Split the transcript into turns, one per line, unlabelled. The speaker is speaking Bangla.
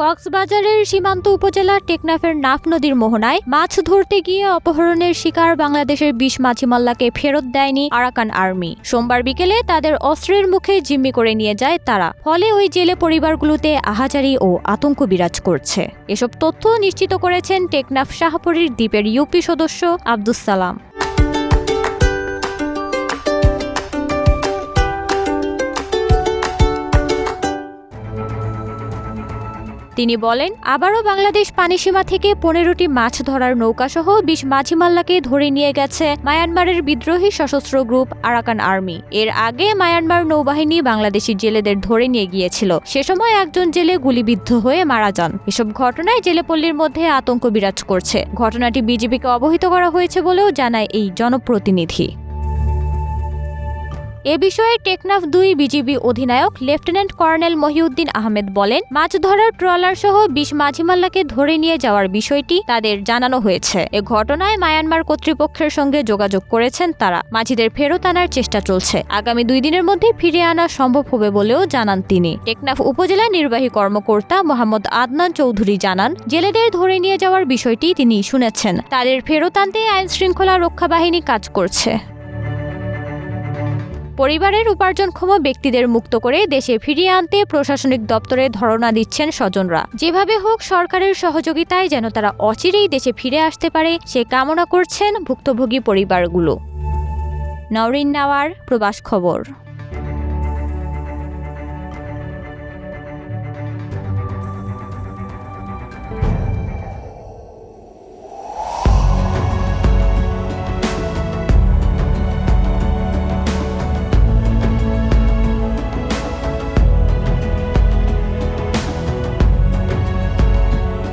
কক্সবাজারের সীমান্ত উপজেলা টেকনাফের নাফ নদীর মোহনায় মাছ ধরতে গিয়ে অপহরণের শিকার বাংলাদেশের ২০ মাঝিমাল্লাকে ফেরত দেয়নি আরাকান আর্মি। সোমবার বিকেলে তাদের অস্ত্রের মুখে জিম্মি করে নিয়ে যায় তারা। ফলে ওই জেলে পরিবারগুলোতে আহাজারি ও আতঙ্ক বিরাজ করছে। এসব তথ্য নিশ্চিত করেছেন টেকনাফ শাহপরীর দ্বীপের ইউপি সদস্য আব্দুস সালাম। তিনি বলেন, আবারও বাংলাদেশ পানিসীমা থেকে ১৫টি মাছ ধরার নৌকাসহ ২০ মাঝিমাল্লাকে ধরে নিয়ে গেছে মায়ানমারের বিদ্রোহী সশস্ত্র গ্রুপ আরাকান আর্মি। এর আগে মায়ানমার নৌবাহিনী বাংলাদেশি জেলেদের ধরে নিয়ে গিয়েছিল। সে সময় একজন জেলে গুলিবিদ্ধ হয়ে মারা যান। এসব ঘটনায় জেলেপল্লীর মধ্যে আতঙ্ক বিরাজ করছে। ঘটনাটি বিজিবিকে অবহিত করা হয়েছে বলেও জানায় এই জনপ্রতিনিধি। এ বিষয়ে টেকনাফ ২ বিজিবি অধিনায়ক লেফটেন্যান্ট কর্নেল মহিউদ্দিন আহমেদ বলেন, মাছ ধরার ট্রলার সহ ২০ মাঝিমাল্লাকে ধরে নিয়ে যাওয়ার বিষয়টি তাদের জানানো হয়েছে। এ ঘটনায় মায়ানমার কর্তৃপক্ষের সঙ্গে যোগাযোগ করেছেন তারা। মাঝিদের ফেরত আনার চেষ্টা চলছে। আগামী ২ দিনের মধ্যে ফিরিয়ে আনা সম্ভব হবে বলেও জানান তিনি। টেকনাফ উপজেলা নির্বাহী কর্মকর্তা মোহাম্মদ আদনান চৌধুরী জানান, জেলেদের ধরে নিয়ে যাওয়ার বিষয়টি তিনি শুনেছেন। তাদের ফেরত আনতে আইন শৃঙ্খলা রক্ষা বাহিনী কাজ করছে। পরিবারের উপার্জনক্ষম ব্যক্তিদের মুক্ত করে দেশে ফিরিয়ে আনতে প্রশাসনিক দপ্তরে ধরনা দিচ্ছেন স্বজনরা। যেভাবে হোক সরকারের সহযোগিতায় যেন তারা অচিরেই দেশে ফিরে আসতে পারে সে কামনা করছেন ভুক্তভোগী পরিবারগুলো। নওরিন নাওয়ার, প্রবাস খবর।